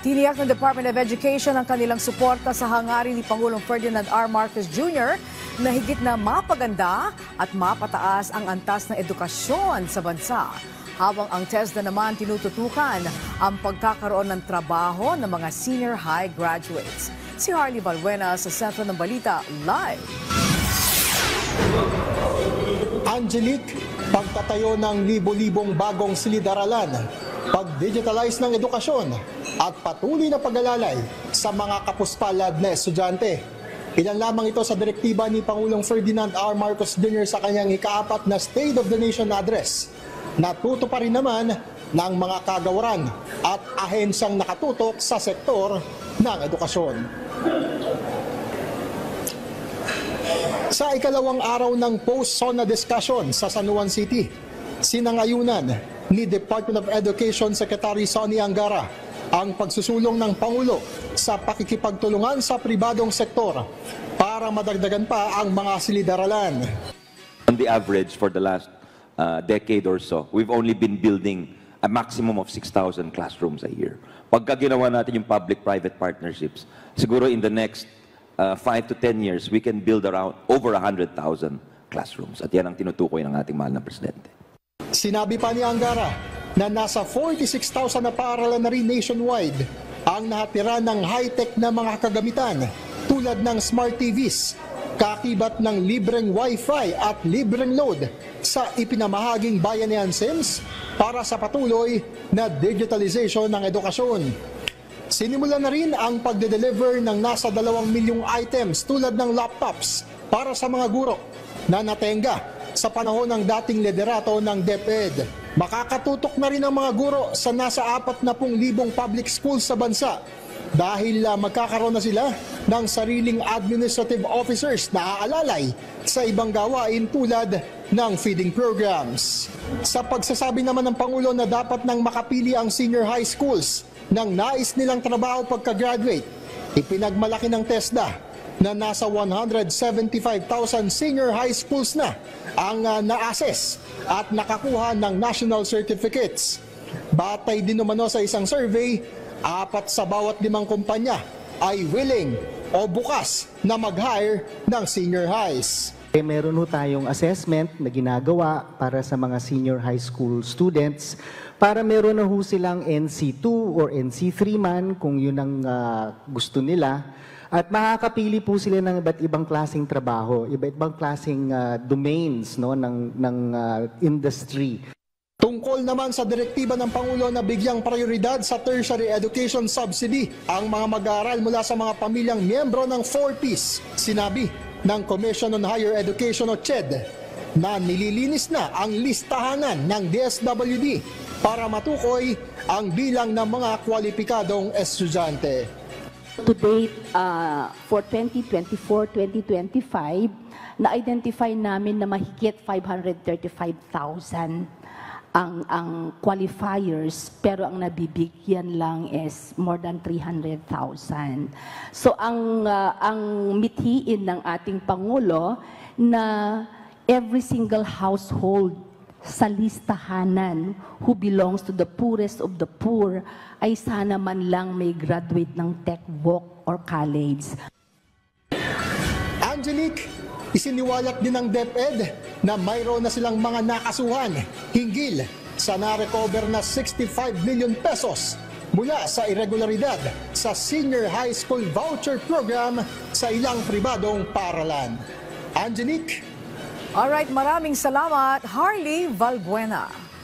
Tiniyak ng Department of Education ang kanilang suporta sa hangarin ni Pangulong Ferdinand R. Marcos Jr. na higit na mapaganda at mapataas ang antas ng edukasyon sa bansa. Habang ang TESDA naman tinututukan ang pagkakaroon ng trabaho ng mga senior high graduates. Si Harley Valbuena sa Sentro ng Balita Live. Angelique, pagtatayo ng libo-libong bagong silid-aralan, pag-digitalize ng edukasyon at patuloy na pag-alalay sa mga kapuspalad na estudyante. Ilan lamang ito sa direktiba ni Pangulong Ferdinand R. Marcos Jr. sa kanyang ika-4 na State of the Nation Address. Natuto pa rin naman ng mga kagawaran at ahensyang nakatutok sa sektor ng edukasyon. Sa ikalawang araw ng post-SONA discussion sa San Juan City, sinangayunan ni Department of Education Secretary Sonny Angara ang pagsusulong ng Pangulo sa pakikipagtulungan sa pribadong sektor para madagdagan pa ang mga silid-aralan. On the average for the last decade or so, we've only been building a maximum of 6,000 classrooms a year. Pagka ginawa natin yung public-private partnerships, siguro in the next 5 to 10 years, we can build around over 100,000 classrooms. At yan ang tinutukoy ng ating mahal na Presidente. Sinabi pa ni Angara na nasa 46,000 na paaralan na rin nationwide ang nahatira ng high-tech na mga kagamitan tulad ng smart TVs, kakibat ng libreng Wi-Fi at libreng load sa ipinamahaging Bayanihan SIMs para sa patuloy na digitalization ng edukasyon. Sinimulan na rin ang pagde-deliver ng nasa 2 milyong items tulad ng laptops para sa mga guro na natenga sa panahon ng dating liderato ng DepEd. Makakatutok na rin ang mga guro sa nasa 40,000 public schools sa bansa dahil magkakaroon na sila ng sariling administrative officers na aalalay sa ibang gawain tulad ng feeding programs. Sa pagsasabi naman ng Pangulo na dapat nang makapili ang senior high schools ng nais nilang trabaho pagka-graduate, ipinagmalaki ng TESDA na nasa 175,000 senior high schools na ang na-assess at nakakuha ng national certificates. Batay din umano sa isang survey, 4 sa bawat 5 kumpanya ay willing o bukas na mag-hire ng senior highs. Meron ho tayong assessment na ginagawa para sa mga senior high school students para meron na ho silang NC2 or NC3 man kung yun ang gusto nila. At makakapili po sila ng iba't ibang klaseng trabaho, iba't ibang klaseng domains ng industry. Tungkol naman sa direktiba ng Pangulo na bigyang prioridad sa tertiary education subsidy ang mga mag-aaral mula sa mga pamilyang miyembro ng 4Ps, sinabi ng Commission on Higher Education o CHED na nililinis na ang listahanan ng DSWD para matukoy ang bilang ng mga kwalipikadong estudyante. To date, for 2024-2025, na-identify namin na mahigit 535,000 ang qualifiers, pero ang nabibigyan lang is more than 300,000. So ang mithiin ng ating Pangulo na every single household sa listahanan who belongs to the poorest of the poor ay sana man lang may graduate ng TechVoc or college. Angelique, isiniwalat din ng DepEd na mayroon na silang mga nakasuhan hinggil sa na-recover na 65 million pesos mula sa irregularidad sa Senior High School Voucher Program sa ilang pribadong paaralan. Angelique? Alright, maraming salamat, Harley Valbuena.